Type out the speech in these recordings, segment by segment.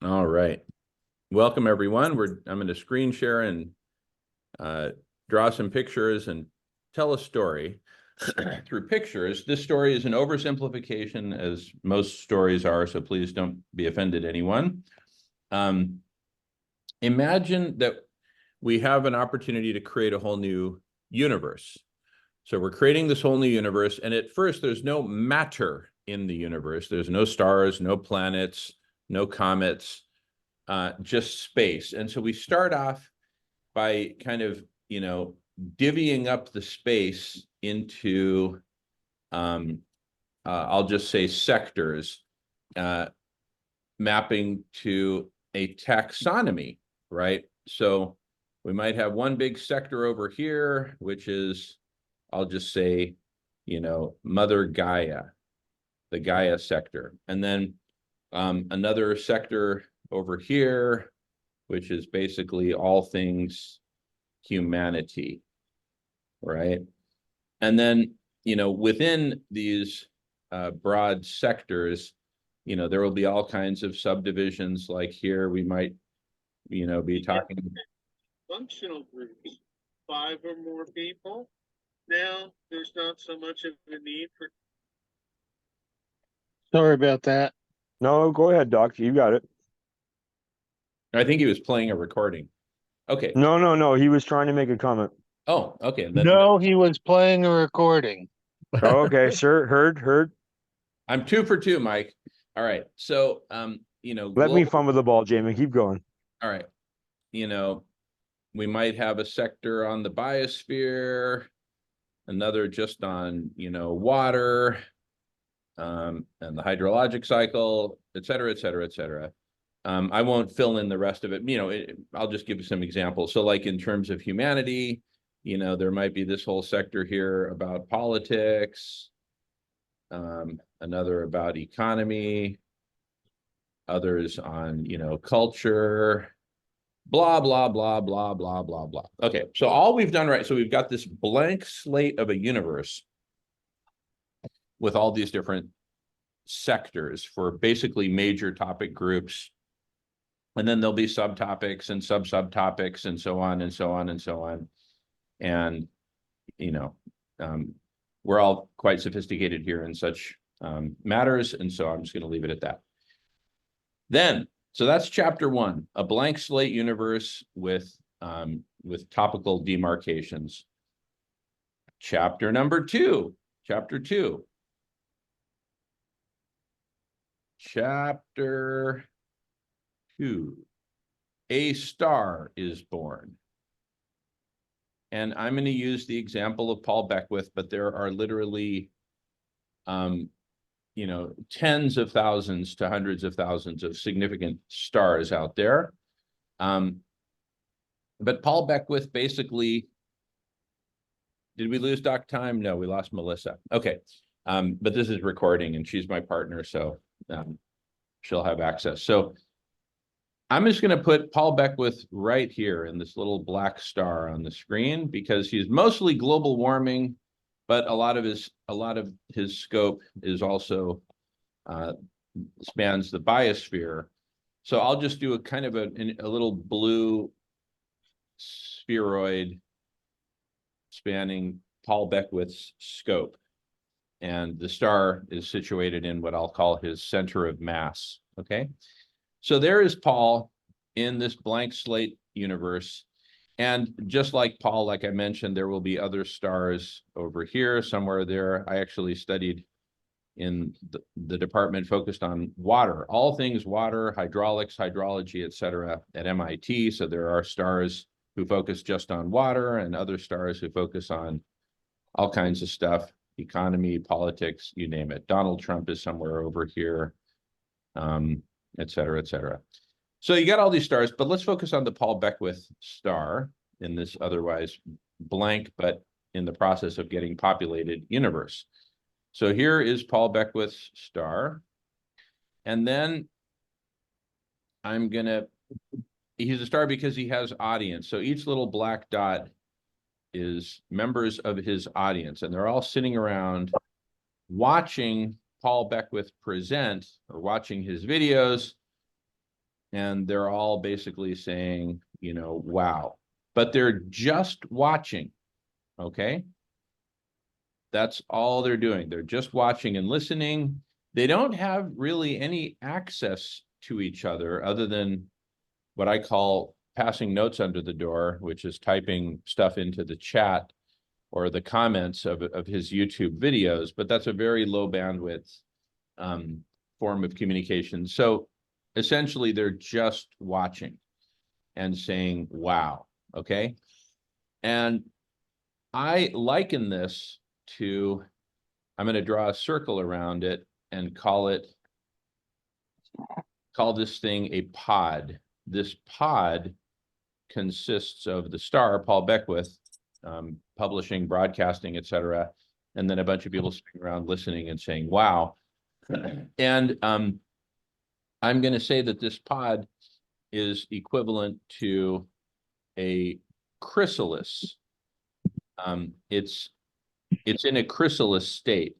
All right. Welcome, everyone. I'm going to screen share and draw some pictures and tell a story through pictures. This story is an oversimplification, as most stories are, so please don't be offended, anyone. Imagine that we have an opportunity to create a whole new universe. So we're creating this whole new universe, and at first there's no matter in the universe. There's no stars, no planets, no comets, just space. And so we start off by kind of, divvying up the space into, I'll just say sectors, mapping to a taxonomy, right? So we might have one big sector over here, which is, I'll just say, Mother Gaia, the Gaia sector. And then another sector over here, which is basically all things humanity, right? And then, within these broad sectors, there will be all kinds of subdivisions. Like here, we might, be talking. Functional groups, 5 or more people. Now there's not so much of a need for. Sorry about that. No, go ahead, Doc. You got it. I think he was playing a recording. Okay. No. He was trying to make a comment. Oh, okay. No, he was playing a recording. Oh, okay, sure. Heard. I'm 2 for 2, Mike. All right. So, Let me fumble the ball, Jamie. Keep going. All right. We might have a sector on the biosphere, another just on, water, and the hydrologic cycle, et cetera, et cetera, et cetera. I won't fill in the rest of it. I'll just give you some examples. So like in terms of humanity, there might be this whole sector here about politics, another about economy, others on, culture, blah, blah, blah, blah, blah, blah, blah. Okay, so all we've done, right, so we've got this blank slate of a universe with all these different sectors for basically major topic groups. And then there'll be subtopics and sub-subtopics and so on and so on and so on. And, we're all quite sophisticated here in such matters. And so I'm just going to leave it at that. Then, so that's chapter 1, a blank slate universe with topical demarcations. Chapter 2. Chapter 2, a star is born. And I'm going to use the example of Paul Beckwith, but there are literally, tens of thousands to hundreds of thousands of significant stars out there. But Paul Beckwith basically, did we lose doc time? No, we lost Melissa. Okay. But this is recording and she's my partner, so she'll have access. So I'm just going to put Paul Beckwith right here in this little black star on the screen because he's mostly global warming, but a lot of his scope is also spans the biosphere. So I'll just do a kind of a little blue spheroid spanning Paul Beckwith's scope. And the star is situated in what I'll call his center of mass, okay? So there is Paul in this blank slate universe. And just like Paul, like I mentioned, there will be other stars over here, somewhere there. I actually studied in the department focused on water, all things water, hydraulics, hydrology, et cetera, at MIT. So there are stars who focus just on water and other stars who focus on all kinds of stuff, economy, politics, you name it. Donald Trump is somewhere over here, et cetera, et cetera. So you got all these stars, but let's focus on the Paul Beckwith star in this otherwise blank, but in the process of getting populated universe. So here is Paul Beckwith's star. And then he's a star because he has audience. So each little black dot is members of his audience, and they're all sitting around watching Paul Beckwith present or watching his videos and they're all basically saying, you know, wow, but they're just watching. Okay. That's all they're doing. They're just watching and listening. They don't have really any access to each other than what I call passing notes under the door, which is typing stuff into the chat or the comments of his YouTube videos, but that's a very low bandwidth form of communication. So essentially they're just watching and saying, wow, okay? And I liken this to, I'm going to draw a circle around it and call this thing a pod. This pod consists of the star, Paul Beckwith, publishing, broadcasting, etc., and then a bunch of people sitting around listening and saying, wow. And I'm going to say that this pod is equivalent to a chrysalis. It's in a chrysalis state.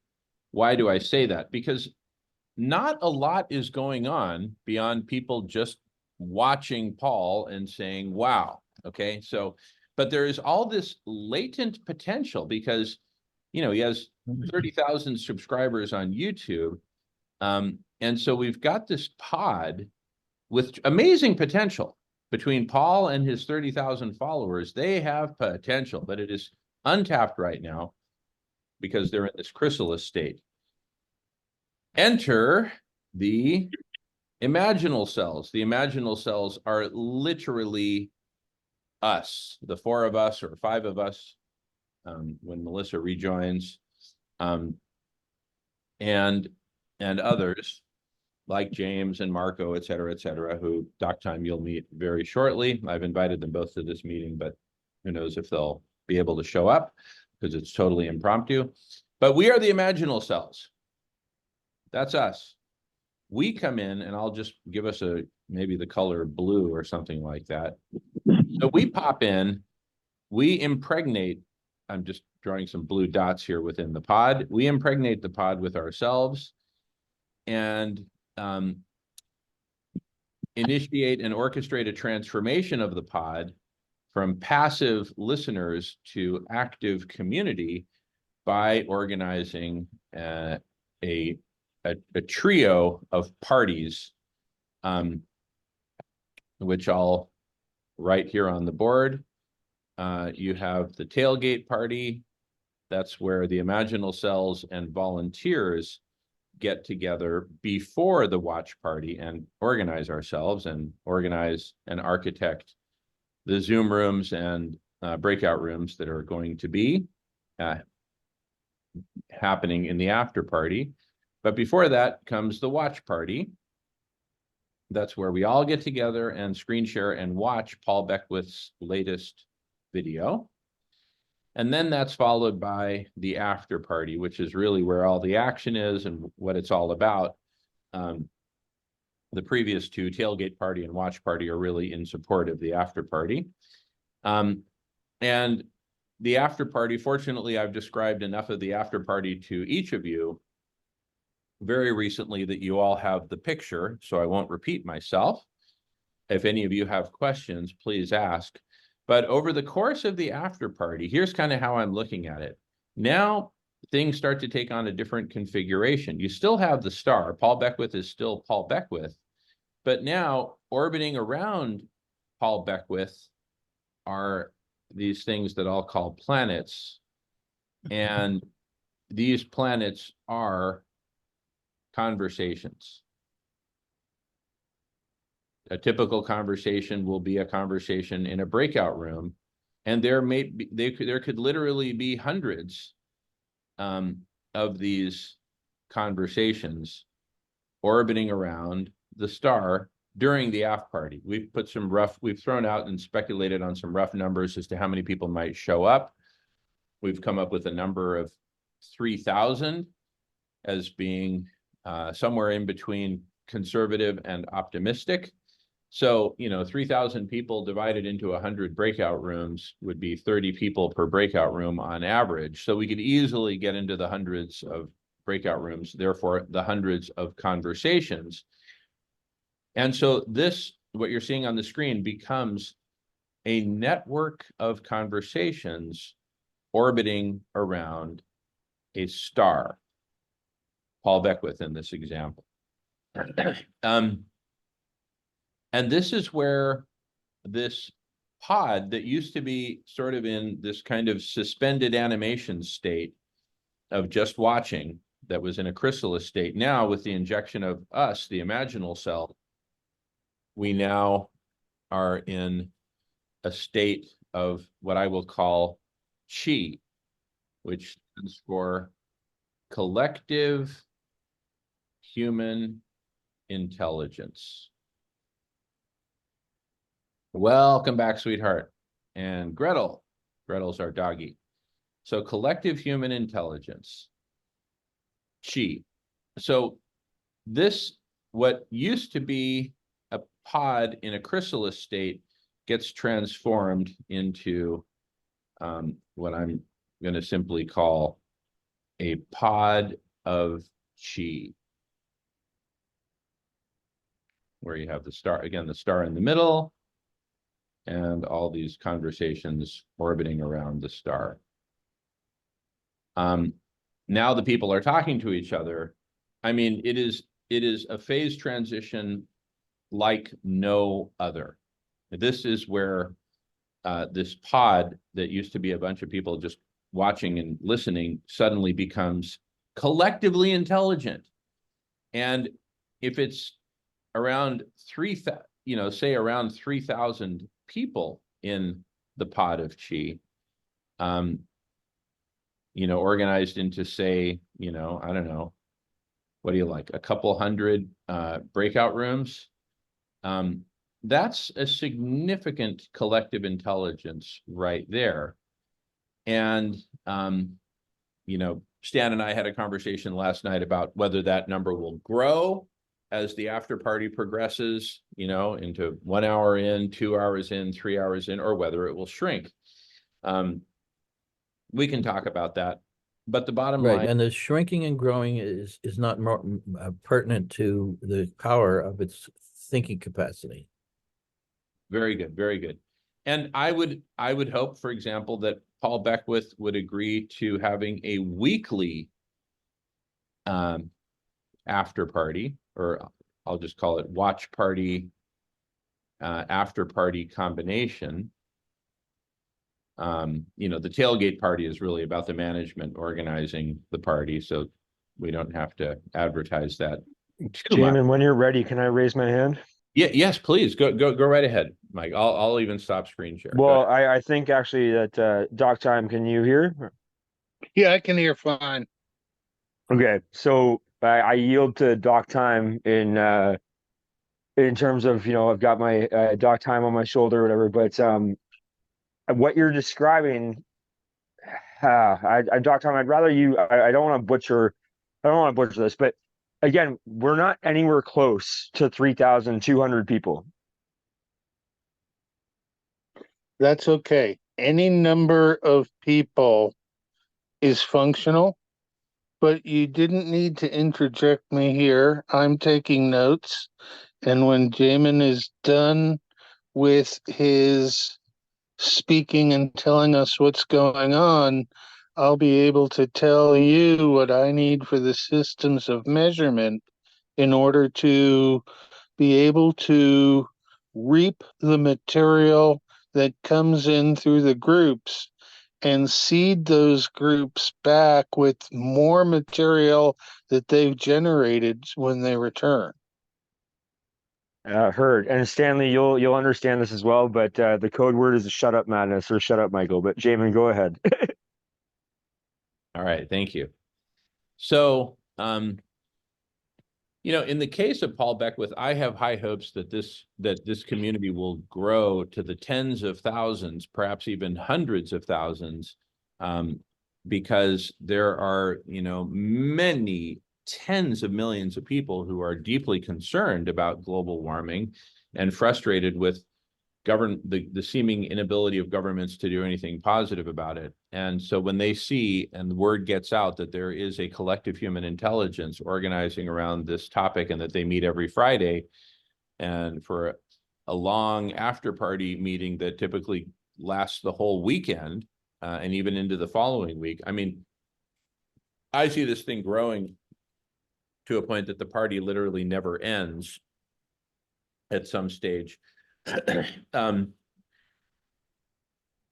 Why do I say that? Because not a lot is going on beyond people just watching Paul and saying, wow, okay? So, but there is all this latent potential because, you know, he has 30,000 subscribers on YouTube. And so we've got this pod with amazing potential between Paul and his 30,000 followers. They have potential, but it is untapped right now because they're in this chrysalis state. Enter the imaginal cells. The imaginal cells are literally us, the 4 of us or 5 of us, when Melissa rejoins, and others like James and Marco, et cetera, who Doc Time you'll meet very shortly. I've invited them both to this meeting, but who knows if they'll be able to show up because it's totally impromptu. But we are the imaginal cells. That's us. We come in, and I'll just give us maybe the color blue or something like that. So we pop in, we impregnate, I'm just drawing some blue dots here within the pod. We impregnate the pod with ourselves and initiate and orchestrate a transformation of the pod from passive listeners to active community by organizing a trio of parties, which I'll write here on the board. You have the tailgate party. That's where the imaginal cells and volunteers get together before the watch party and organize ourselves and organize and architect the Zoom rooms and breakout rooms that are going to be happening in the after party. But before that comes the watch party. That's where we all get together and screen share and watch Paul Beckwith's latest video. And then that's followed by the after party, which is really where all the action is and what it's all about. The previous 2, tailgate party and watch party, are really in support of the after party. And the after party, fortunately, I've described enough of the after party to each of you very recently that you all have the picture, so I won't repeat myself. If any of you have questions, please ask. But over the course of the after party, here's kind of how I'm looking at it. Now things start to take on a different configuration. You still have the star. Paul Beckwith is still Paul Beckwith. But now orbiting around Paul Beckwith are these things that I'll call planets. And these planets are conversations. A typical conversation will be a conversation in a breakout room, and there could literally be hundreds of these conversations orbiting around the star during the after party. We've thrown out and speculated on some rough numbers as to how many people might show up. We've come up with a number of 3,000 as being somewhere in between conservative and optimistic. So, 3,000 people divided into 100 breakout rooms would be 30 people per breakout room on average. So we could easily get into the hundreds of breakout rooms, therefore the hundreds of conversations. And so this what you're seeing on the screen becomes a network of conversations orbiting around a star. Paul Beckwith in this example. And this is where this pod that used to be sort of in this kind of suspended animation state of just watching, that was in a chrysalis state. Now, with the injection of us, the imaginal cell, we now are in a state of what I will call chi, which stands for collective human intelligence. Welcome back, sweetheart. And Gretel's our doggy. So collective human intelligence, chi. So this, what used to be a pod in a chrysalis state, gets transformed into what I'm going to simply call a pod of chi, where you have the star, again, the star in the middle, and all these conversations orbiting around the star. Now the people are talking to each other. I mean, it is a phase transition like no other. This is where this pod that used to be a bunch of people just watching and listening suddenly becomes collectively intelligent. And if it's around say around 3,000 people in the pod of chi, organized into, say, I don't know, what do you like, a couple hundred breakout rooms, that's a significant collective intelligence right there. And Stan and I had a conversation last night about whether that number will grow as the after party progresses, into 1 hour in, 2 hours in, 3 hours in, or whether it will shrink. We can talk about that, but the bottom Right, line, and the shrinking and growing is not more pertinent to the power of its thinking capacity. very good, very good. And I would hope, for example, that Paul Beckwith would agree to having a weekly after party, or I'll just call it watch party, after party combination. The tailgate party is really about the management organizing the party, so we don't have to advertise that too much. Jamin, when you're ready, can I raise my hand? Yeah, yes, please go right ahead, Mike. I'll even stop screen share. Well, I think actually that Doc Time, can you hear? Yeah, I can hear fine. Okay, so I yield to Doc Time in terms of, I've got my Doc Time on my shoulder or whatever, but what you're describing, Doc Time, I'd rather you, I don't want to butcher this, but again, we're not anywhere close to 3,200 people. That's okay. Any number of people is functional, but you didn't need to interject me here. I'm taking notes, and when Jamin is done with his speaking and telling us what's going on, I'll be able to tell you what I need for the systems of measurement in order to be able to reap the material that comes in through the groups and seed those groups back with more material that they've generated when they return. Heard. And Stanley, you'll understand this as well, but the code word is shut up madness, or shut up Michael. But Jamin, go ahead. All right, thank you. So, in the case of Paul Beckwith, I have high hopes that this community will grow to the tens of thousands, perhaps even hundreds of thousands, because there are, many tens of millions of people who are deeply concerned about global warming and frustrated with the seeming inability of governments to do anything positive about it. And so when they see, and the word gets out, that there is a collective human intelligence organizing around this topic, and that they meet every Friday, and for a long after party meeting that typically lasts the whole weekend, and even into the following week. I mean, I see this thing growing to a point that the party literally never ends at some stage.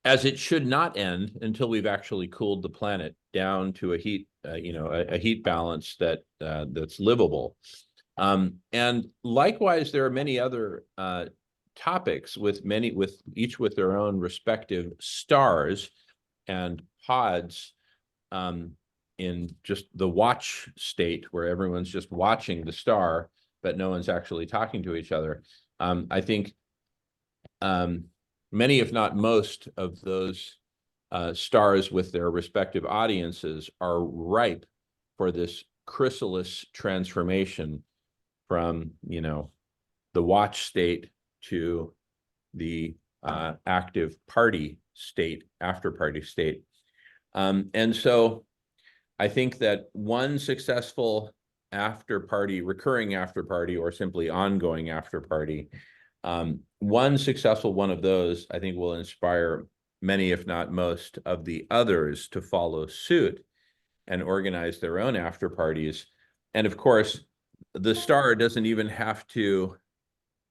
As it should not end until we've actually cooled the planet down to a heat, a heat balance that's livable. And likewise, there are many other topics with each with their own respective stars and pods, in just the watch state where everyone's just watching the star, but no one's actually talking to each other. I think many, if not most, of those stars with their respective audiences are ripe for this chrysalis transformation from, the watch state to the active party state, after party state. And so I think that one successful after party, recurring after party, or simply ongoing after party, one successful one of those, I think, will inspire many, if not most, of the others to follow suit and organize their own after parties. And of course, the star doesn't even have to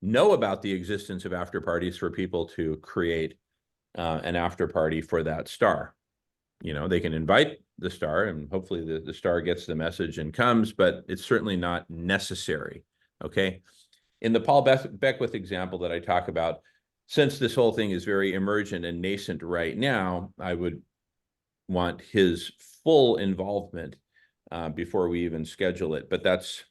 know about the existence of after parties for people to create an after party for that star. They can invite the star, and hopefully the star gets the message and comes, but it's certainly not necessary. Okay. In the Paul Beckwith example that I talk about, since this whole thing is very emergent and nascent right now, I would want his full involvement before we even schedule it. But that's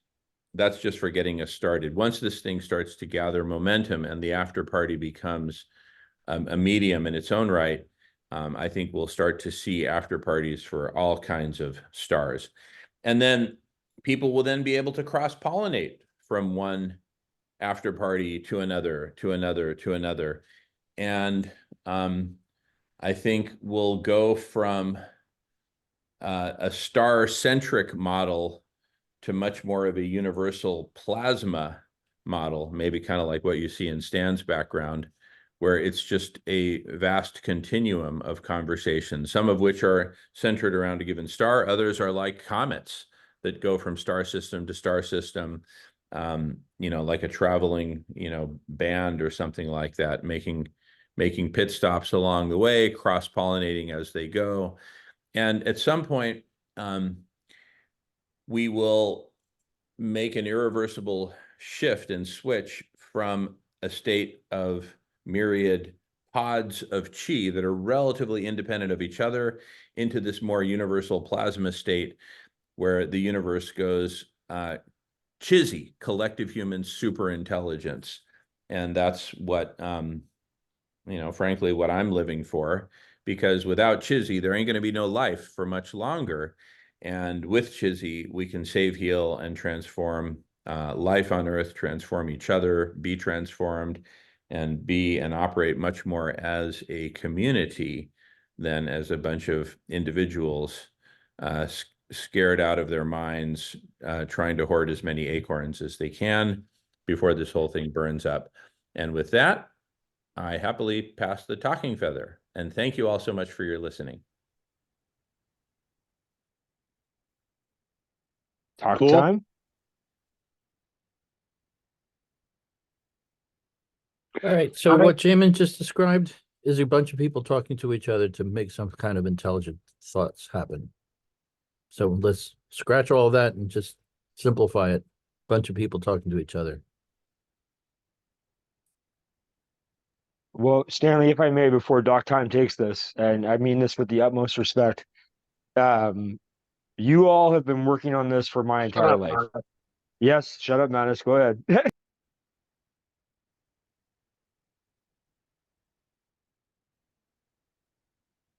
just for getting us started. Once this thing starts to gather momentum and the after party becomes a medium in its own right, I think we'll start to see after parties for all kinds of stars. And then people will then be able to cross-pollinate from one after party to another, to another, to another. And I think we'll go from a star-centric model to much more of a universal plasma model, maybe kind of like what you see in Stan's background, where it's just a vast continuum of conversations, some of which are centered around a given star. Others are like comets that go from star system to star system, like a traveling, band or something like that, making pit stops along the way, cross-pollinating as they go. And at some point, we will make an irreversible shift and switch from a state of myriad pods of chi that are relatively independent of each other into this more universal plasma state where the universe goes Chizzy, collective human superintelligence. And that's what, frankly, what I'm living for, because without Chizzy, there ain't going to be no life for much longer. And with Chizzy, we can save, heal, and transform life on Earth, transform each other, be transformed, and be and operate much more as a community than as a bunch of individuals scared out of their minds, trying to hoard as many acorns as they can before this whole thing burns up. And with that, I happily pass the talking feather. And thank you all so much for your listening. Talk Cool. time. All right, so what Jamin just described is a bunch of people talking to each other to make some kind of intelligent thoughts happen. So let's scratch all that and just simplify it. Bunch of people talking to each other. Well, Stanley, if I may, before Doc Time takes this, and I mean this with the utmost respect, you all have been working on this for my entire life. Yes, shut up, Manus. Go ahead.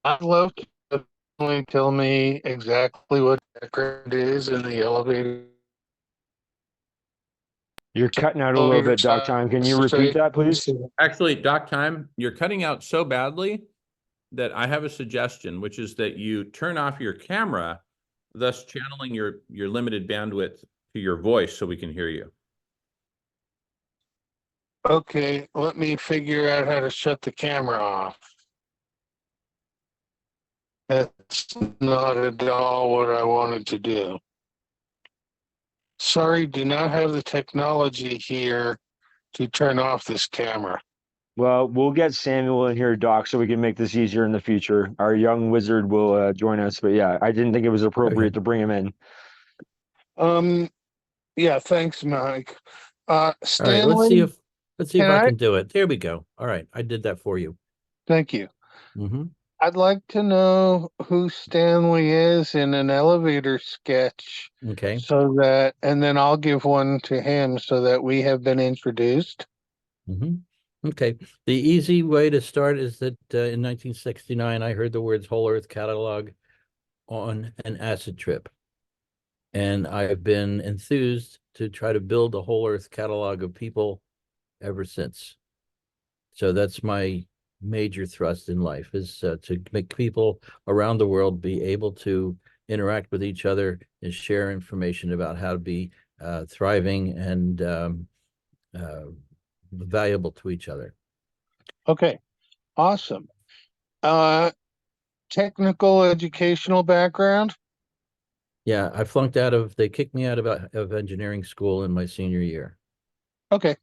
I'd love to definitely tell me exactly what background is in the elevator. You're cutting out a little bit, Doc Time. Can you repeat that, please? Actually, Doc Time, you're cutting out so badly that I have a suggestion, which is that you turn off your camera, thus channeling your limited bandwidth to your voice so we can hear you. Okay, let me figure out how to shut the camera off. That's not at all what I wanted to do. Sorry, do not have the technology here to turn off this camera. Well, we'll get Samuel in here, Doc, so we can make this easier in the future. Our young wizard will join us, but yeah, I didn't think it was appropriate to bring him in. Yeah, thanks, Mike. All right, Stanley, let's see if can I I? can do it. There we go. All right, I did that for you. Thank you. Hmm. I'd like to know who Stanley is in an elevator sketch Okay. and then I'll give one to him so that we have been introduced. Hmm. Okay. The easy way to start is that in 1969, I heard the words Whole Earth Catalog on an acid trip. And I've been enthused to try to build a Whole Earth catalog of people ever since. So that's my major thrust in life, is to make people around the world be able to interact with each other and share information about how to be thriving and uh, valuable to each other. Okay, awesome. Uh, Technical educational background? Yeah, they kicked me out of engineering school in my senior year. Okay,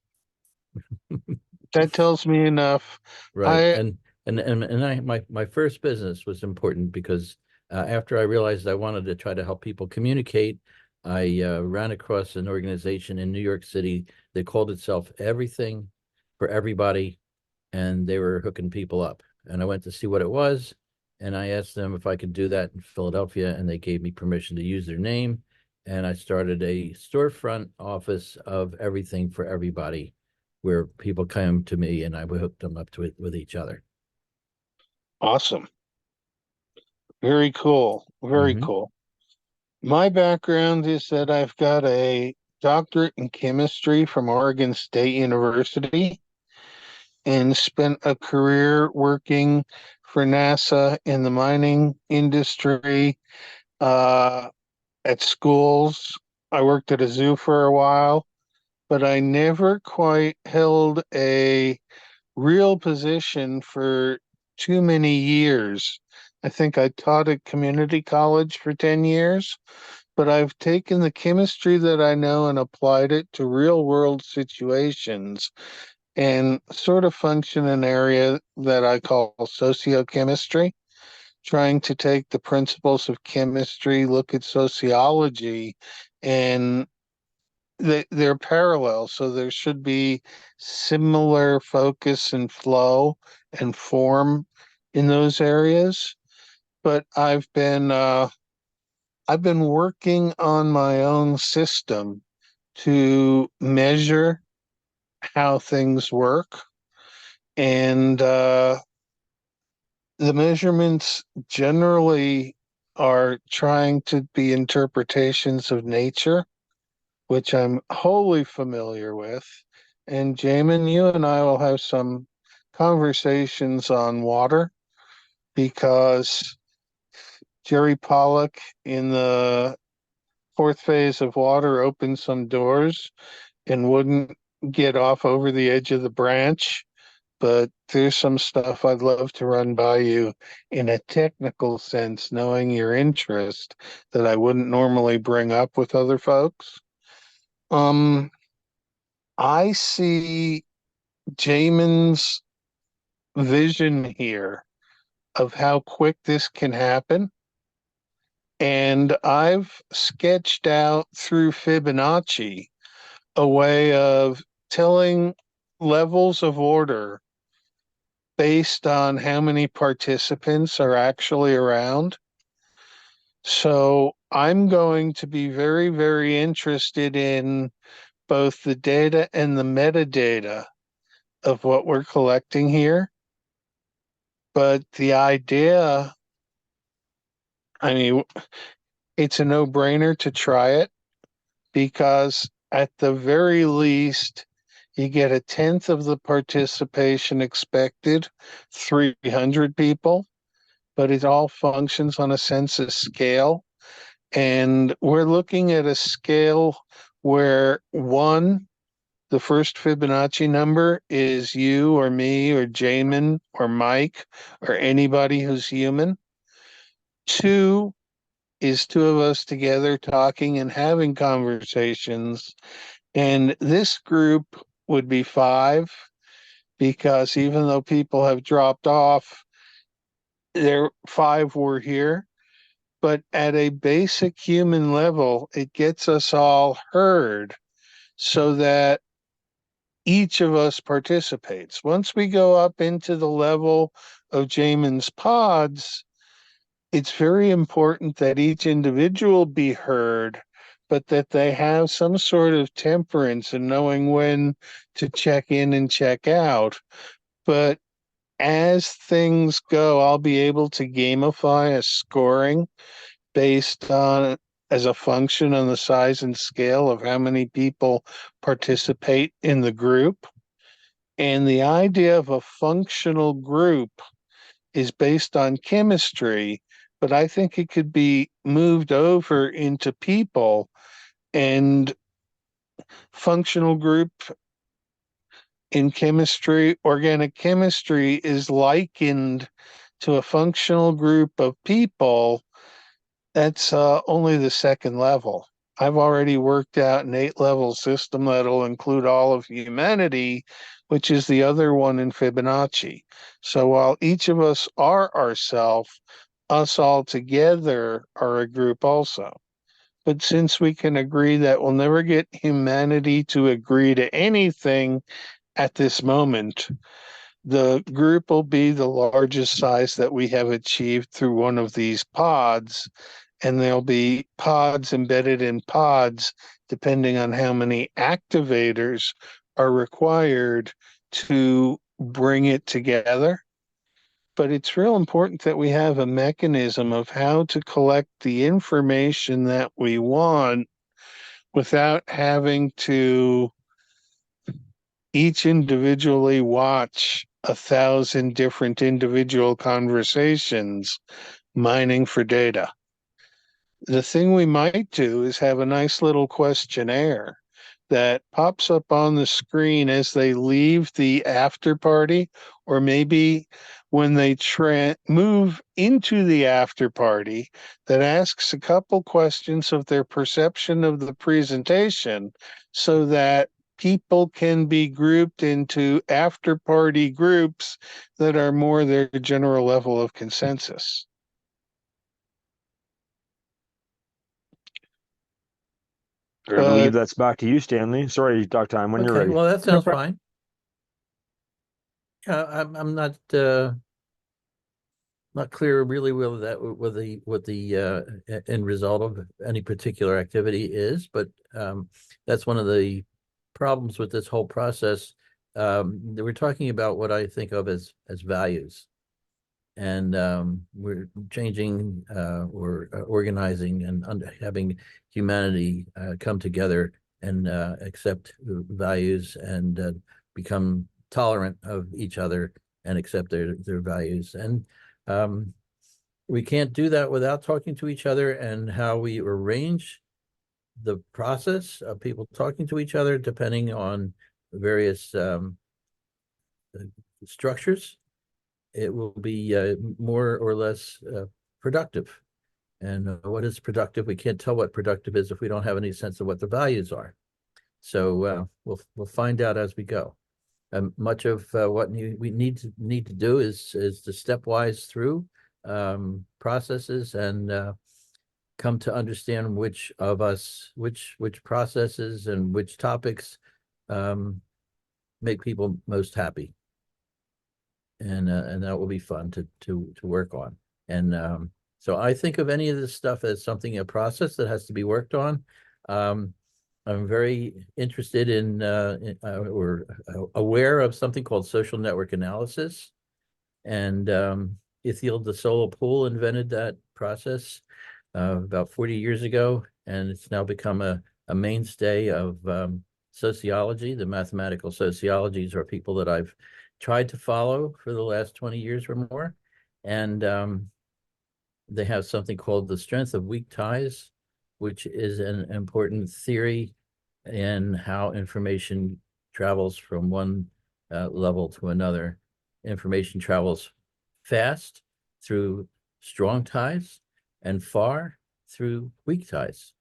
that tells me enough. Right. I And my first business was important because after I realized I wanted to try to help people communicate, I ran across an organization in New York City that called itself Everything for Everybody, and they were hooking people up. And I went to see what it was, and I asked them if I could do that in Philadelphia, and they gave me permission to use their name. And I started a storefront office of Everything for Everybody, where people come to me and I would hook them up to it with each other. Awesome. Very cool. Very Hmm. cool. My background is that I've got a doctorate in chemistry from Oregon State University and spent a career working for NASA in the mining industry, uh, at schools. I worked at a zoo for a while, but I never quite held a real position for too many years. I think I taught at community college for 10 years, but I've taken the chemistry that I know and applied it to real world situations and sort of function an area that I call sociochemistry, trying to take the principles of chemistry, look at sociology, and they're parallel. So there should be similar focus and flow and form in those areas. But I've been working on my own system to measure how things work. And the measurements generally are trying to be interpretations of nature, which I'm wholly familiar with. And Jamin, you and I will have some conversations on water because Jerry Pollock in the fourth phase of water opened some doors and wouldn't get off over the edge of the branch. But there's some stuff I'd love to run by you in a technical sense, knowing your interest that I wouldn't normally bring up with other folks. Um, I see Jamin's vision here of how quick this can happen. And I've sketched out through Fibonacci a way of telling levels of order based on how many participants are actually around. So I'm going to be very, very interested in both the data and the metadata of what we're collecting here. But the idea, I mean, it's a no-brainer to try it because at the very least, you get a tenth of the participation expected, 300 people, but it all functions on a census scale. And we're looking at a scale where one, the first Fibonacci number is you or me or Jamin or Mike or anybody who's human. 2 is 2 of us together talking and having conversations. And this group would be 5, because even though people have dropped off, there 5 were here. But at a basic human level, it gets us all heard so that each of us participates. Once we go up into the level of Jamin's pods, it's very important that each individual be heard, but that they have some sort of temperance in knowing when to check in and check out. But as things go, I'll be able to gamify a scoring based on as a function on the size and scale of how many people participate in the group. And the idea of a functional group is based on chemistry, but I think it could be moved over into people. And functional group in chemistry, organic chemistry, is likened to a functional group of people. That's only the second level. I've already worked out an 8-level system that'll include all of humanity, which is the other one in Fibonacci. So while each of us are ourself, us all together are a group also. But since we can agree that we'll never get humanity to agree to anything at this moment, the group will be the largest size that we have achieved through one of these pods. And there'll be pods embedded in pods, depending on how many activators are required to bring it together. But it's real important that we have a mechanism of how to collect the information that we want without having to each individually watch 1,000 different individual conversations mining for data. The thing we might do is have a nice little questionnaire that pops up on the screen as they leave the after party, or maybe when they move into the after party, that asks a couple questions of their perception of the presentation so that people can be grouped into after party groups that are more their general level of consensus. I believe that's back to you, Stanley. Sorry, Doc Time, when you're Okay, ready. well, that sounds fine. I'm not clear really what the end result of any particular activity is, but that's one of the problems with this whole process. We're talking about what I think of as values, and we're changing or organizing and having humanity come together and accept values and become tolerant of each other and accept their values. And we can't do that without talking to each other, and how we arrange the process of people talking to each other, depending on various structures, it will be more or less productive. And what is productive? We can't tell what productive is if we don't have any sense of what the values are. So we'll find out as we go. Much of what we need to do is to stepwise through processes and come to understand which of us, which processes and which topics make people most happy, and that will be fun to work on. And so I think of any of this stuff as a process that has to be worked on. I'm very interested in or aware of something called social network analysis, and Ithiel de Sola Pool invented that process about 40 years ago, and it's now become a mainstay of sociology. The mathematical sociologies are people that I've tried to follow for the last 20 years or more, and they have something called the strength of weak ties, which is an important theory in how information travels from one level to another. Information travels fast through strong ties and far through weak ties.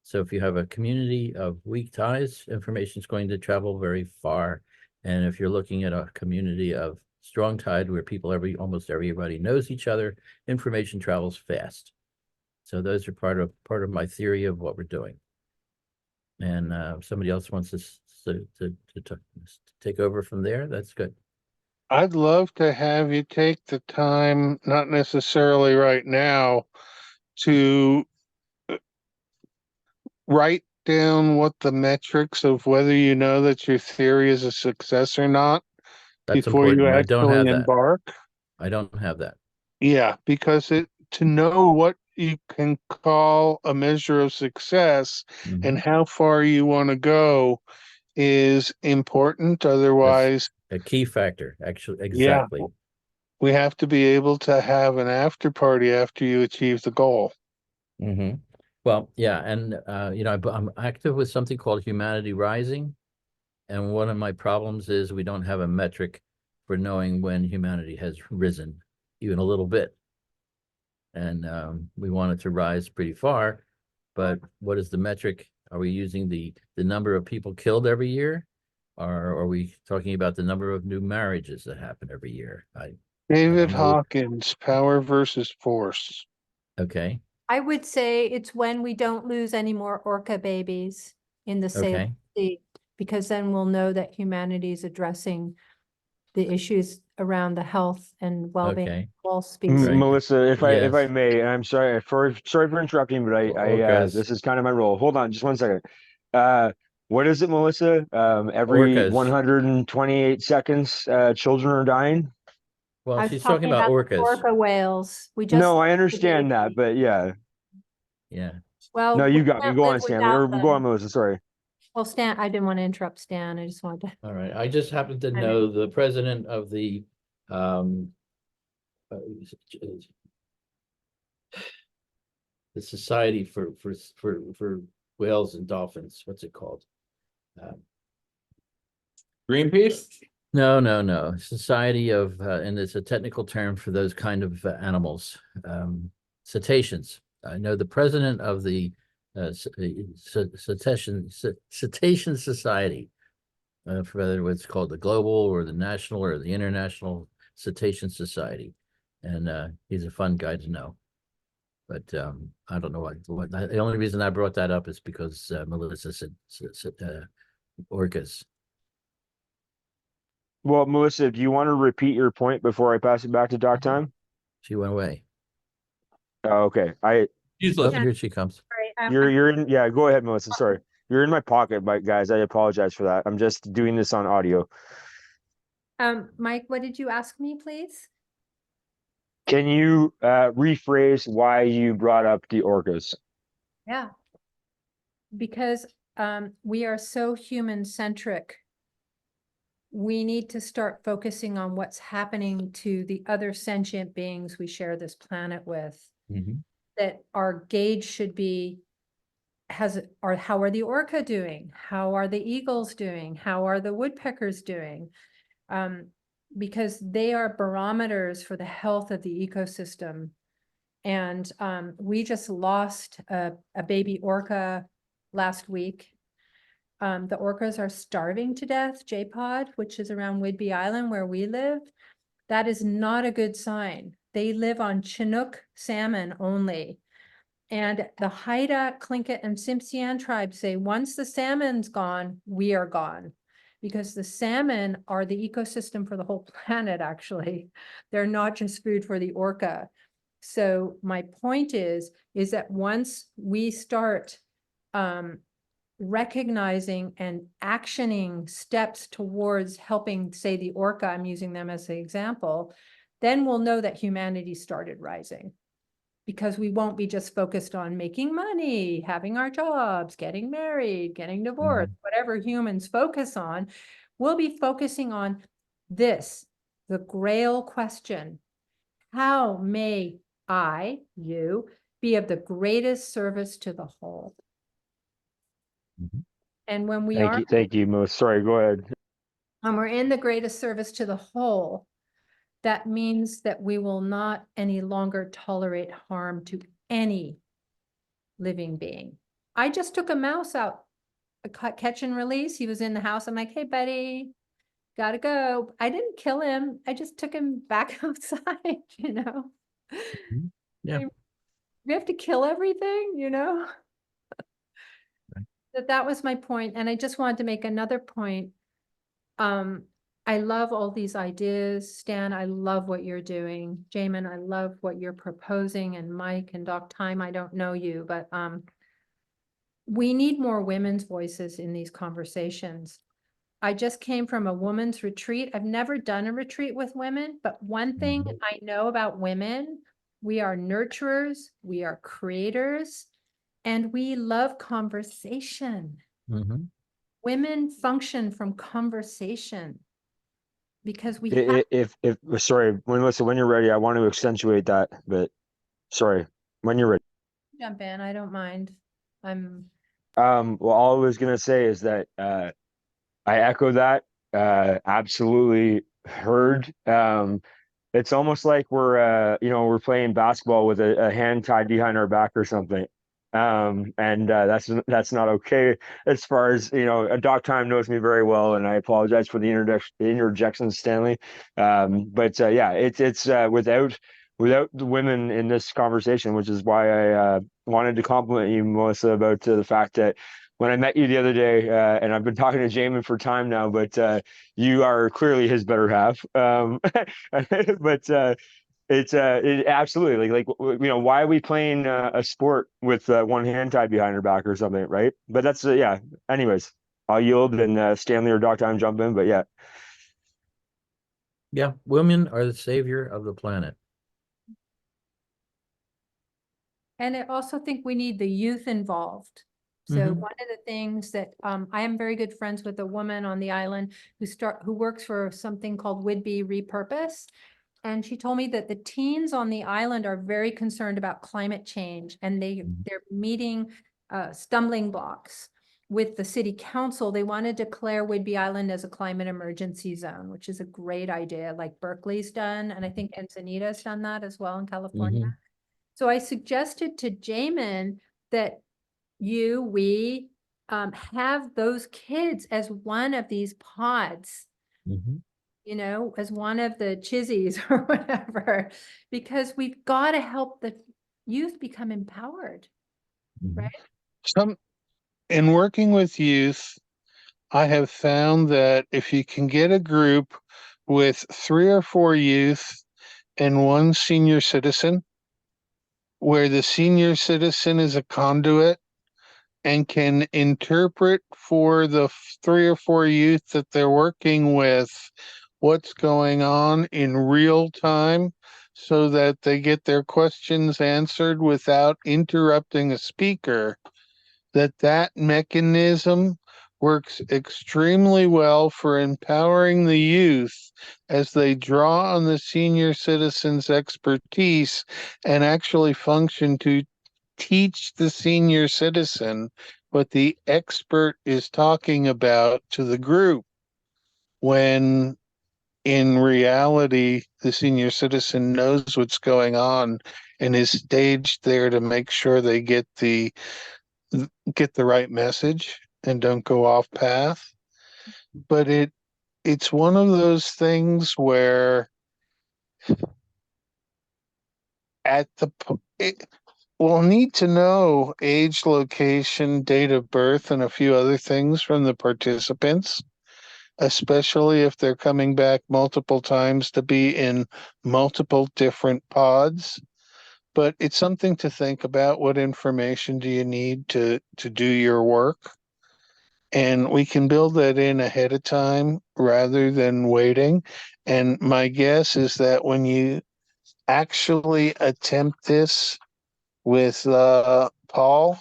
So if you have a community of weak ties, information is going to travel very far. And if you're looking at a community of strong tide where people, almost everybody knows each other, information travels fast. So those are part of my theory of what we're doing. And somebody else wants to take over from there. That's good. I'd love to have you take the time, not necessarily right now, to write down what the metrics of whether you know that your theory is a success or not That's before you important. I don't actually have that. embark. I don't have that. Yeah, because to know what you can call a measure of success Mhm. and how far you want to go is important. Otherwise, A key factor, actually. yeah, Exactly. we have to be able to have an after party after you achieve the goal. Mm-hmm. Well, yeah, and I'm active with something called Humanity Rising, and one of my problems is we don't have a metric for knowing when humanity has risen, even a little bit. And we want it to rise pretty far, but what is the metric? Are we using the number of people killed every year, or are we talking about the number of new marriages that happen every year? I David don't know. Hawkins, Power versus Force. Okay. I would say it's when we don't lose any more orca babies in the Salem Okay. Sea, because then we'll know that humanity is addressing the issues around the health and well-being Okay. of all species. Right. Melissa, if I Yes. may, and I'm sorry for interrupting, but Orcas. this is kind of my role. Hold on, just one second. What is it, Melissa? Every Orcas. 128 seconds, children are dying. Well, I was she's talking talking about the orcas. orca whales. We just No, I lost the understand that, baby. but yeah. Yeah. Well, No, we you got me. can't Go live on, Stanley, or without go on, them. Melissa. Sorry. Well, Stan, I didn't want to interrupt Stan. I just wanted to. All right. I just happen to I know the president of the uh, the Society for Whales and Dolphins. What's it called? Greenpeace? No. Society of, and it's a technical term for those kind of animals, cetaceans. I know the president of the Cetacean Society, for whether it's called the Global or the National or the International Cetacean Society, and he's a fun guy to know. But I don't know what the only reason I brought that up is because Melissa said orcas. Well, Melissa, do you want to repeat your point before I pass it back to Doc Time? She went away. Oh, okay. She's Oh, listening. here she comes. Sorry, You're in. Yeah, go ahead, Melissa. Sorry, you're in my pocket, but guys, I apologize for that. I'm just doing this on audio. Mike, what did you ask me, please? Can you rephrase why you brought up the orcas? Yeah. Because we are so human centric. We need to start focusing on what's happening to the other sentient beings we share this planet with. Mhm. That our gauge should be how are the orca doing? How are the eagles doing? How are the woodpeckers doing? Because they are barometers for the health of the ecosystem. And we just lost a baby orca last week. The orcas are starving to death, J-Pod, which is around Whidbey Island where we live. That is not a good sign. They live on Chinook salmon only. And the Haida, Tlingit, and Tsimshian tribes say, once the salmon's gone, we are gone. Because the salmon are the ecosystem for the whole planet, actually. They're not just food for the orca. So my point is that once we start recognizing and actioning steps towards helping, say, the orca, I'm using them as an example, then we'll know that humanity started rising. Because we won't be just focused on making money, having our jobs, getting married, getting divorced, whatever humans focus on. We'll be focusing on this, the Grail question. How may you, be of the greatest service to the whole? Mhm. And when we are Thank you, Melissa. Sorry, go ahead. and we're in the greatest service to the whole, that means that we will not any longer tolerate harm to any living being. I just took a mouse out, catch and release. He was in the house. I'm like, hey, buddy, gotta go. I didn't kill him. I just took him back outside, you know? Yeah. We have to kill everything, you know? Right. That was my point, and I just wanted to make another point. I love all these ideas. Stan, I love what you're doing. Jamin, I love what you're proposing, and Mike and Doc Time, I don't know you, but we need more women's voices in these conversations. I just came from a women's retreat. I've never done a retreat with women, but one thing I know about women, we are nurturers, we are creators, and we love conversation. Mhm. Women function from conversation because we have If sorry, when you're ready, I want to accentuate that, but sorry, when you're ready. to jump in. I don't mind. I'm Well, all I was gonna say is that I echo that. Absolutely heard. It's almost like we're playing basketball with a hand tied behind our back or something. And that's not okay as far as, Doc Time knows me very well, and I apologize for the interjection, Stanley. But yeah, it's without the women in this conversation, which is why I wanted to compliment you, Melissa, about the fact that when I met you the other day, and I've been talking to Jamin for time now, but you are clearly his better half. But it absolutely why are we playing a sport with one hand tied behind her back or something, right? But that's yeah. Anyways, I'll yield and Stanley or Doc Time jump in, but yeah. Yeah, women are the savior of the planet. And I also think we need the youth involved. So Mhm. one of the things that I am very good friends with a woman on the island who works for something called Would-Be Repurpose. And she told me that the teens on the island are very concerned about climate change, and they're meeting stumbling blocks with the city council. They want to declare Whidbey Island as a climate emergency zone, which is a great idea, like Berkeley's done, and I think Encinitas done that as well in California. Mhm. So I suggested to Jamin that we have those kids as one of these pods, Mhm. as one of the Chizzies or whatever, because we've got to help the youth become empowered, Mhm. right? In working with youth, I have found that if you can get a group with 3 or 4 youth and one senior citizen, where the senior citizen is a conduit and can interpret for the 3 or 4 youth that they're working with what's going on in real time so that they get their questions answered without interrupting a speaker, that mechanism works extremely well for empowering the youth as they draw on the senior citizens' expertise and actually function to teach the senior citizen what the expert is talking about to the group, when in reality the senior citizen knows what's going on and is staged there to make sure they get the right message and don't go off path. But it's one of those things where we'll need to know age, location, date of birth, and a few other things from the participants, especially if they're coming back multiple times to be in multiple different pods. But it's something to think about. What information do you need to do your work? And we can build that in ahead of time rather than waiting. And my guess is that when you actually attempt this with Paul,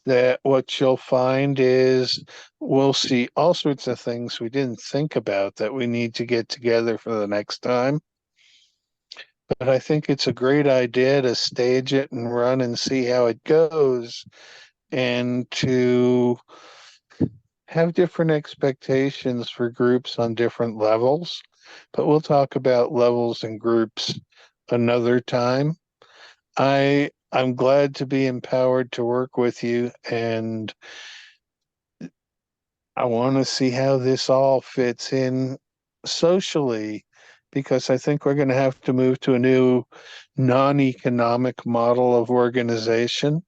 that what you'll find is we'll see all sorts of things we didn't think about that we need to get together for the next time. But I think it's a great idea to stage it and run and see how it goes, and to have different expectations for groups on different levels, but we'll talk about levels and groups another time. I'm glad to be empowered to work with you, and I want to see how this all fits in socially, because I think we're going to have to move to a new non-economic model of organization,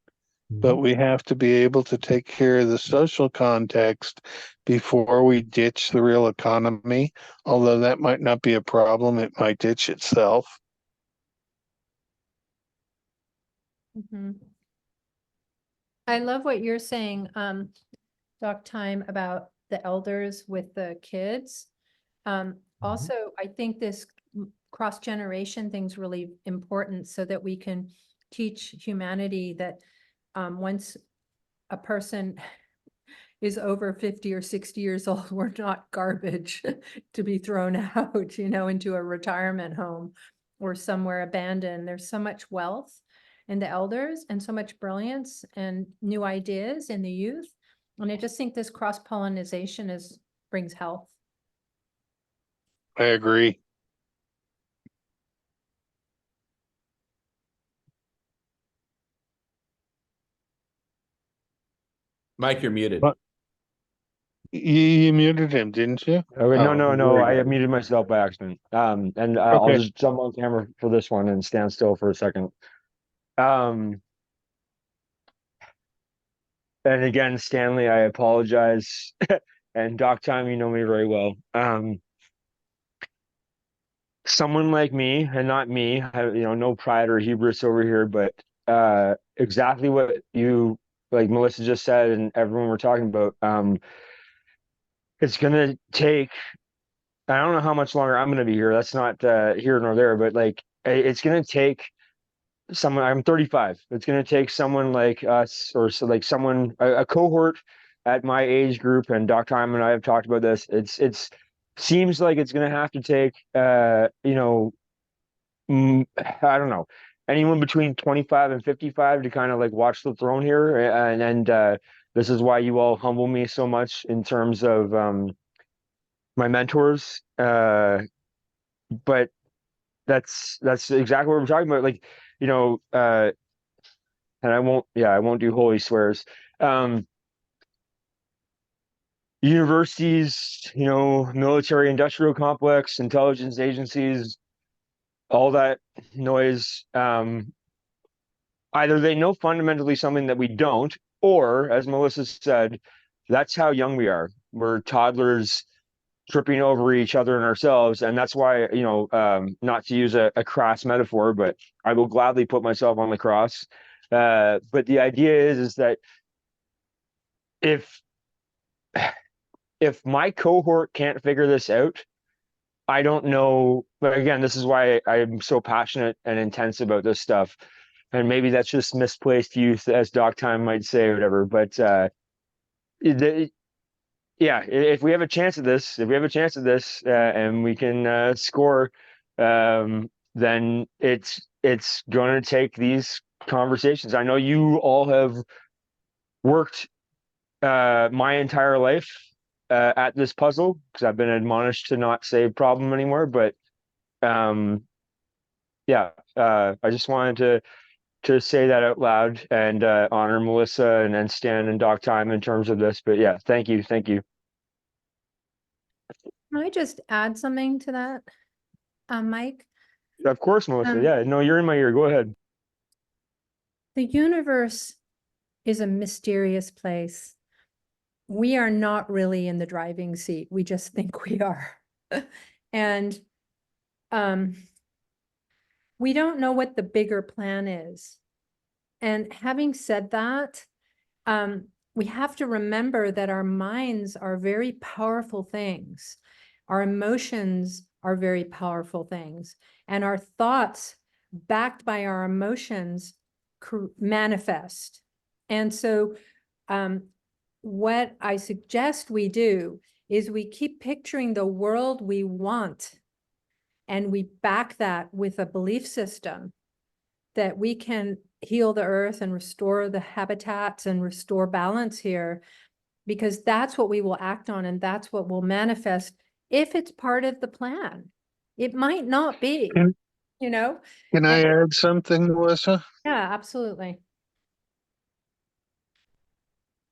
but we have to be able to take care of the social context before we ditch the real economy. Although that might not be a problem, it might ditch itself. Mhm. I love what you're saying, Doc Time, about the elders with the kids. Also, I think this cross-generation thing's really important so that we can teach humanity that once a person is over 50 or 60 years old, we're not garbage to be thrown out, into a retirement home or somewhere abandoned. There's so much wealth in the elders and so much brilliance and new ideas in the youth. And I just think this cross-pollination brings health. I agree. Mike, you're muted. But- You muted him, didn't you? Okay, Oh, no. there I you go. muted myself by accident. And I'll Okay. just jump on camera for this one and stand still for a second. And again, Stanley, I apologize. And Doc Time, you know me very well. Someone like me, and not me, no pride or hubris over here, but exactly what you, like Melissa just said, and everyone we're talking about. It's gonna take. I don't know how much longer I'm gonna be here. That's not here nor there, but like it's gonna take someone. I'm 35. It's gonna take someone like us, or so like someone a cohort at my age group. And Dr. Hyman and I have talked about this. It's seems like it's gonna have to take I don't know, anyone between 25 and 55 to kind of like watch the throne here. And this is why you all humble me so much in terms of my mentors. But that's exactly what we're talking about. Like, and I won't do holy swears. Universities, military industrial complex, intelligence agencies, all that noise. Either they know fundamentally something that we don't, or as Melissa said, that's how young we are. We're toddlers tripping over each other and ourselves. And that's why, not to use a crass metaphor, but I will gladly put myself on the cross. But the idea is that if my cohort can't figure this out, I don't know. But again, this is why I'm so passionate and intense about this stuff. And maybe that's just misplaced youth, as Doc Time might say, or whatever. But yeah, if we have a chance at this, and we can score, then it's going to take these conversations. I know you all have worked my entire life at this puzzle, because I've been admonished to not say problem anymore. But yeah, I just wanted to say that out loud and honor Melissa and Stan and Doc Time in terms of this. But yeah, thank you. Can I just add something to that, Mike? Of course, Melissa. Um, Yeah, no, you're in my ear. Go ahead. The universe is a mysterious place. We are not really in the driving seat. We just think we are. And we don't know what the bigger plan is. And having said that, we have to remember that our minds are very powerful things. Our emotions are very powerful things. And our thoughts, backed by our emotions, manifest. And so what I suggest we do is we keep picturing the world we want, and we back that with a belief system that we can heal the earth and restore the habitats and restore balance here. because that's what we will act on and that's what will manifest if it's part of the plan. It might not be, Can- you know? Can I And add something, Melissa? yeah, absolutely.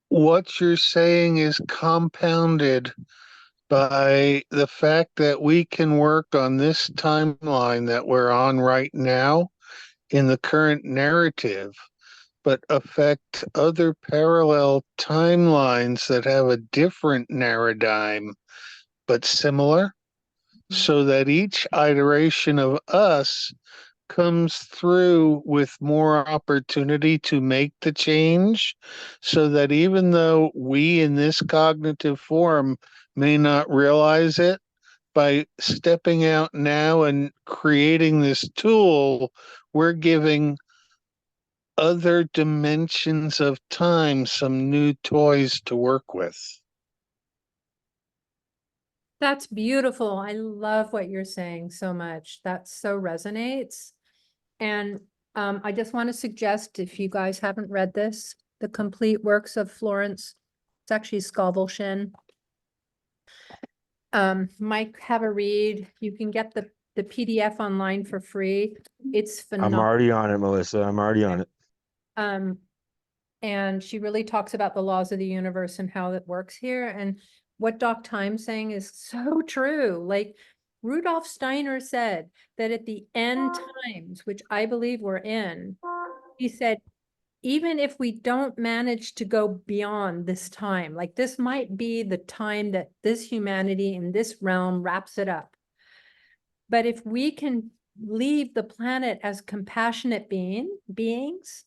What you're saying is compounded by the fact that we can work on this timeline that we're on right now in the current narrative, but affect other parallel timelines that have a different paradigm, but similar, so that each iteration of us comes through with more opportunity to make the change, so that even though we in this cognitive form may not realize it, by stepping out now and creating this tool, we're giving other dimensions of time some new toys to work with. That's beautiful. I love what you're saying so much. That so resonates. And I just want to suggest, if you guys haven't read this, The Complete Works of Florence, it's actually Scovel. Might have a read. You can get the PDF online for free. It's I'm phenomenal. already on it, Melissa. I'm already on it. And she really talks about the laws of the universe and how it works here. And what Doc Time's saying is so true. Like Rudolf Steiner said that at the end times, which I believe we're in, he said, even if we don't manage to go beyond this time, like this might be the time that this humanity in this realm wraps it up. But if we can leave the planet as compassionate beings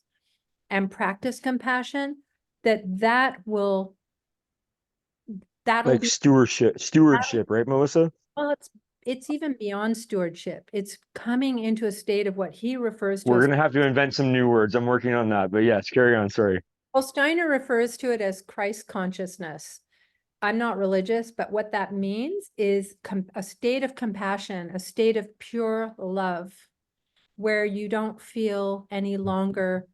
and practice compassion, that'll Like be, stewardship, right, Melissa? well, it's even beyond stewardship. It's coming into a state of what he refers to We're as, gonna have to invent some new words. I'm working on that. But yes, carry on. Sorry. well, Steiner refers to it as Christ consciousness. I'm not religious, but what that means is a state of compassion, a state of pure love, where you don't feel any longer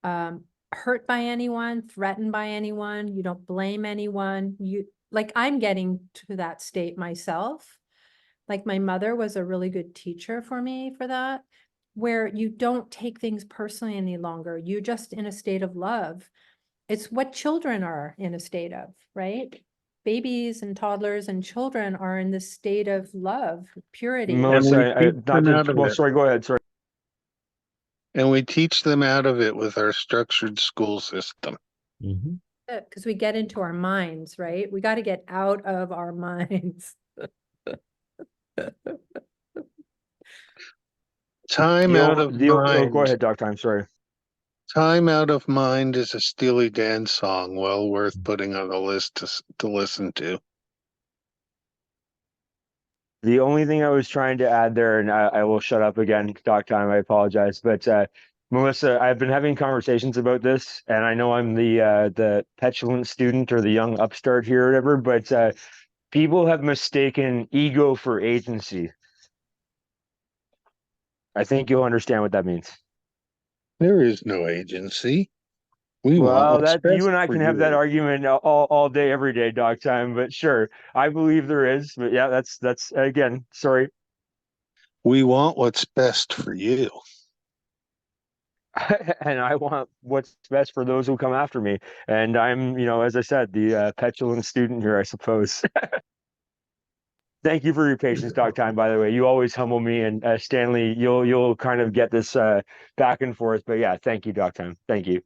hurt by anyone, threatened by anyone, you don't blame anyone. Like I'm getting to that state myself. Like my mother was a really good teacher for me for that, where you don't take things personally any longer. You're just in a state of love. It's what children are in a state of, right? Babies and toddlers and children are in this state of love, purity. And Melissa, we teach not them to, out of well, it. sorry, go ahead. Sorry. And we teach them out of it with our structured school system. Because we get into our minds, right? We got to get out of our minds. Time out of Oh, go mind. ahead, Doctor. I'm sorry. Time out of mind is a Steely Dan song, well worth putting on the list to listen to. The only thing I was trying to add there, and I will shut up again, Doc Time, I apologize. But Melissa, I've been having conversations about this, and I know I'm the petulant student or the young upstart here or whatever, but people have mistaken ego for agency. I think you'll understand what that means. There is no agency. We want Well, what's that you best and I for can have that you. argument all day, every day, Doc Time. But sure, I believe there is. But yeah, that's again, sorry. We want what's best for you. And I want what's best for those who come after me. And I'm, as I said, the petulant student here, I suppose. Thank you for your patience, Doc Time. By the way, you always humble me, and Stanley, you'll kind of get this back and forth. But yeah, thank you, Doc Time. Thank you.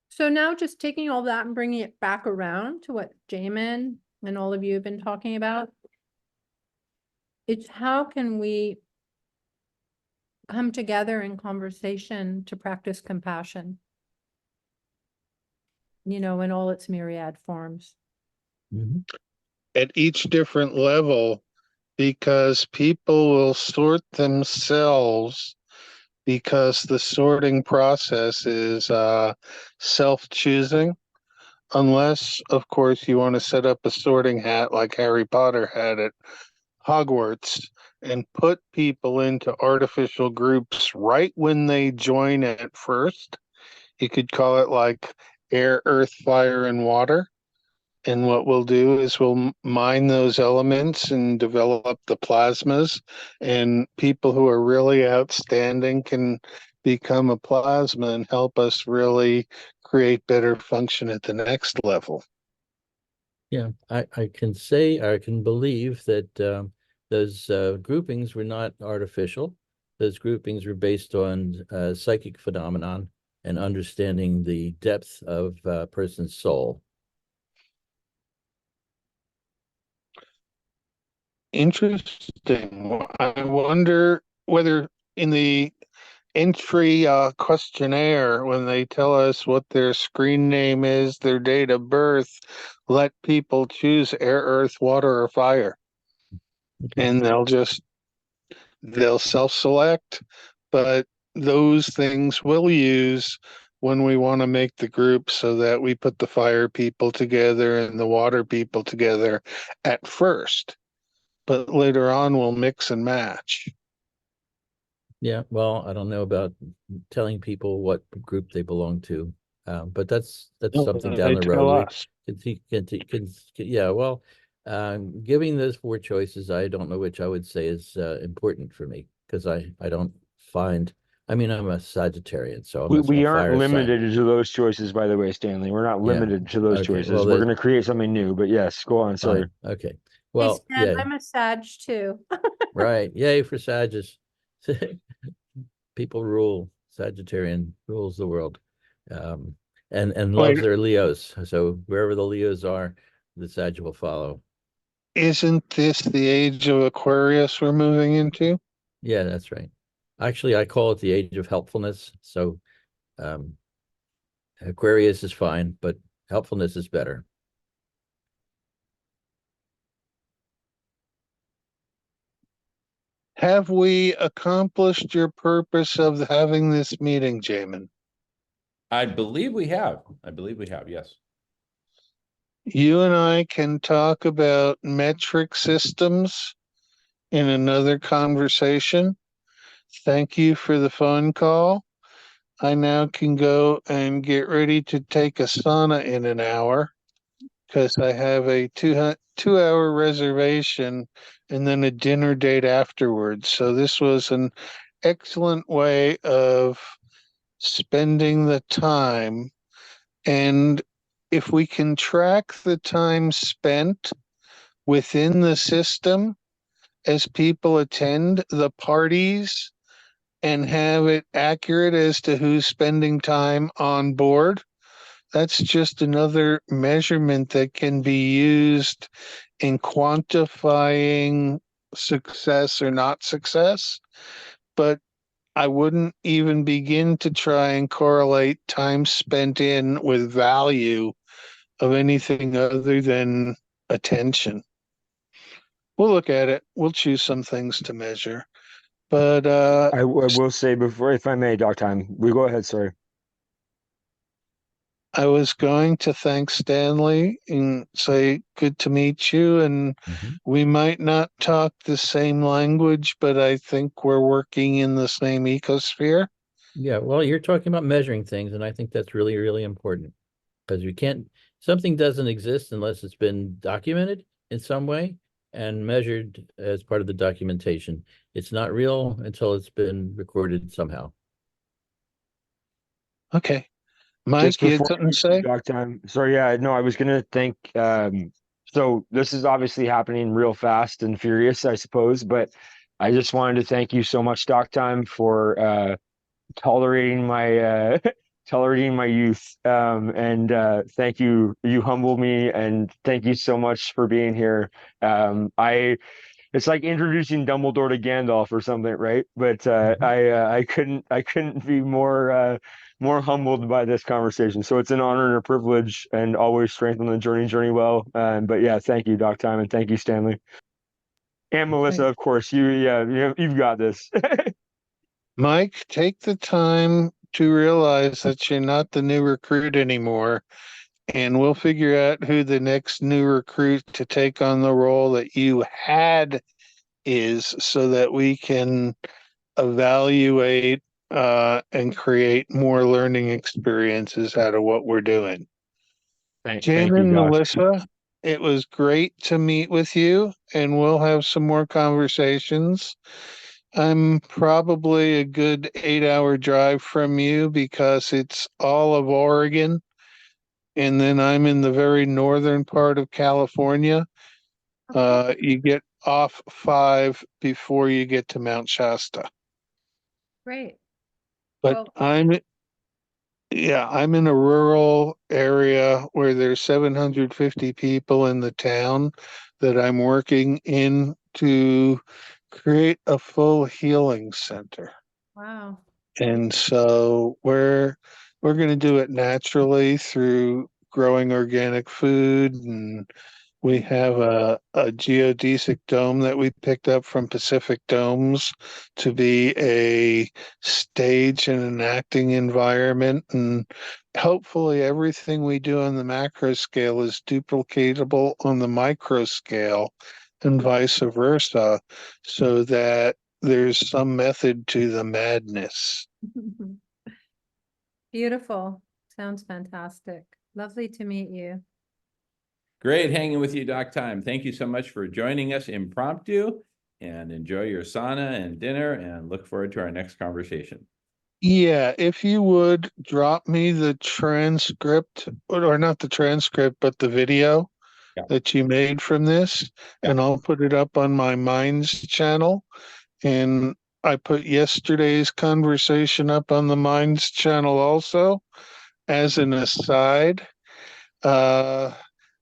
So now just taking all that and bringing it back around to what Jamin and all of you have been talking about. It's how can we come together in conversation to practice compassion? In all its myriad forms. At each different level, because people will sort themselves, because the sorting process is self-choosing, unless, of course, you want to set up a sorting hat like Harry Potter had at Hogwarts and put people into artificial groups right when they join at first, You could call it like air, earth, fire, and water. And what we'll do is we'll mine those elements and develop the plasmas. And people who are really outstanding can become a plasma and help us really create better function at the next level. Yeah, I can say, I can believe that those groupings were not artificial. Those groupings were based on psychic phenomenon and understanding the depth of a person's soul. Interesting. I wonder whether in the entry questionnaire, when they tell us what their screen name is, their date of birth, let people choose air, earth, water, or fire. Okay. And they'll self-select, but those things we'll use when we want to make the group so that we put the fire people together and the water people together at first. But later on, we'll mix and match. Yeah, well, I don't know about telling people what group they belong to, but that's something down They the tell road. us. Yeah, well, giving those four choices, I don't know which I would say is important for me because I don't find. I mean, I'm a Sagittarian, so I'm We a aren't fire sign. limited to those choices, by the way, Stanley. We're not Yeah. limited to those Okay. choices. Well, We're going to create something new. But yes, go on. Sorry. fine. Okay. Hey, Well, Stan, yeah, I'm a Sag too. right. Yay for Sagittarius. People rule. Sagittarian rules the world, um, and loves Wait, their Leos. So wherever the Leos are, the Sag will follow. isn't this the age of Aquarius we're moving into? Yeah, that's right. Actually, I call it the age of helpfulness. So um, Aquarius is fine, but helpfulness is better. Have we accomplished your purpose of having this meeting, Jamin? I believe we have. I believe we have, yes. You and I can talk about metric systems in another conversation. Thank you for the phone call. I now can go and get ready to take a sauna in an hour because I have a 2 hour reservation and then a dinner date afterwards. So this was an excellent way of spending the time. And if we can track the time spent within the system as people attend the parties and have it accurate as to who's spending time on board, that's just another measurement that can be used in quantifying success or not success. But I wouldn't even begin to try and correlate time spent in with value of anything other than attention. We'll look at it. We'll choose some things to measure. But I will say before, if I may, Doc Time, we go ahead. Sorry. I was going to thank Stanley and say good to meet you. And Mhm. we might not talk the same language, but I think we're working in the same ecosphere. Yeah, well, you're talking about measuring things, and I think that's really, really important because you can't, something doesn't exist unless it's been documented in some way and measured as part of the documentation. It's not real until it's been recorded somehow. Okay. Just Mike, you had before something to you do say? Doc Time. Sorry. Yeah, no, I was going to thank. So this is obviously happening real fast and furious, I suppose, but I just wanted to thank you so much, Doc Time, for tolerating my tolerating my youth. And thank you. You humble me, and thank you so much for being here. I It's like introducing Dumbledore to Gandalf or something, right? But I couldn't be more humbled by this conversation. So it's an honor and a privilege, and always strengthen the journey well. But yeah, thank you, Doc Time, and thank you, Stanley, and Melissa, Right. of course. You've got this. Mike, take the time to realize that you're not the new recruit anymore. And we'll figure out who the next new recruit to take on the role that you had is so that we can evaluate and create more learning experiences out of what we're doing. Thank Jim you, and Doc. Melissa, it was great to meet with you, and we'll have some more conversations. I'm probably a good 8-hour drive from you because it's all of Oregon, and then I'm in the very northern part of California. You get off 5 before you get to Mount Shasta. Great. But Well- I'm in a rural area where there's 750 people in the town that I'm working in to create a full healing center. Wow. And so we're going to do it naturally through growing organic food, and we have a geodesic dome that we picked up from Pacific Domes to be a stage and an acting environment. And hopefully everything we do on the macro scale is duplicatable on the micro scale and vice versa, so that there's some method to the madness. Beautiful. Sounds fantastic. Lovely to meet you. Great hanging with you, Doc Time. Thank you so much for joining us impromptu, and enjoy your sauna and dinner, and look forward to our next conversation. Yeah, if you would drop me the transcript, or not the transcript, but the video Yeah. that you made from this, Yeah. and I'll put it up on my Minds channel. And I put yesterday's conversation up on the Minds channel also. As an aside,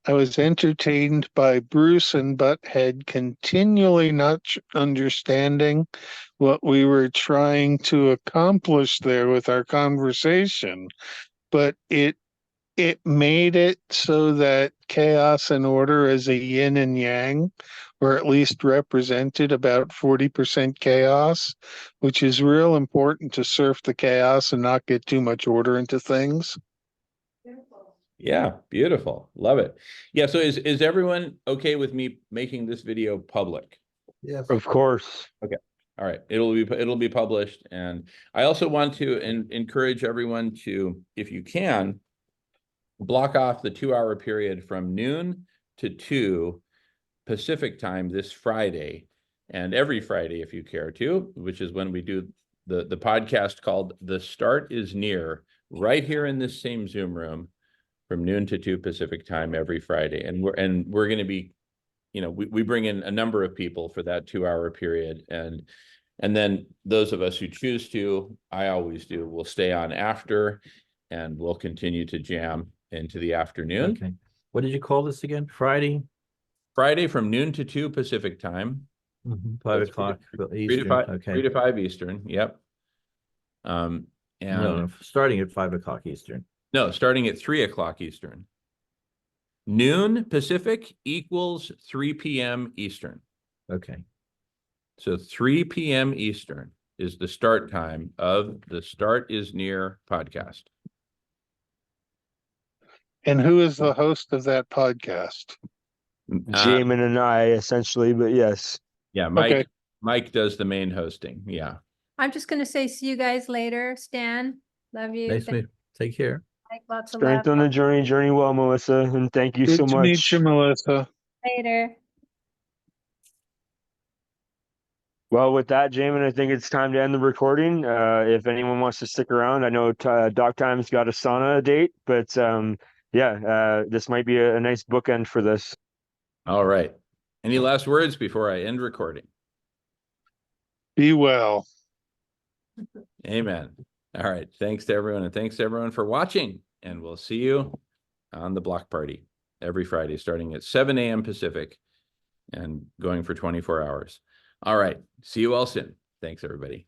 I was entertained by Bruce and Butthead continually not understanding what we were trying to accomplish there with our conversation, but it made it so that chaos and order as a yin and yang, or at least represented about 40% chaos, which is real important to surf the chaos and not get too much order into things. Yeah, beautiful. Love it. Yeah, so is everyone okay with me making this video public? Yes. Of course. All right, it'll be published, and I also want to encourage everyone to, if you can, block off the 2-hour period from noon to 2 Pacific time this Friday, and every Friday if you care to, which is when we do the podcast called The Start Is Near, right here in this same Zoom room from noon to 2 Pacific time every Friday. And we're going to be, we bring in a number of people for that 2-hour period, and then those of us who choose to, I always do, will stay on after, and we'll continue to jam into the afternoon. Okay. What did you call this again? Friday? Friday from noon to 2 Pacific time. 5 That's o'clock 3 Eastern. to 5, Okay. 3 to 5 Eastern. Yep. And No, starting at 5 o'clock Eastern. no, starting at 3 o'clock Eastern. Noon Pacific equals 3 p.m. Eastern. Okay. So 3 p.m. Eastern is the start time of the Start Is Near podcast. And who is the host of that podcast? Jamin and I essentially, but yes. Yeah, Mike. Okay. Mike does the main hosting. Yeah. I'm just gonna say, see you guys later. Stan, love you. Nice to meet you. Take care. Like lots of Strength love. on the journey well, Melissa, and thank you Good so to meet much. you, Melissa. Later. Well, with that, Jamin, I think it's time to end the recording. If anyone wants to stick around, I know Doc Time's got a sauna date, but this might be a nice bookend for this. All right. Any last words before I end recording? Be well. Amen. All right. Thanks to everyone, and thanks to everyone for watching. And we'll see you on the block party every Friday, starting at 7 a.m. Pacific and going for 24 hours. All right. See you all soon. Thanks, everybody.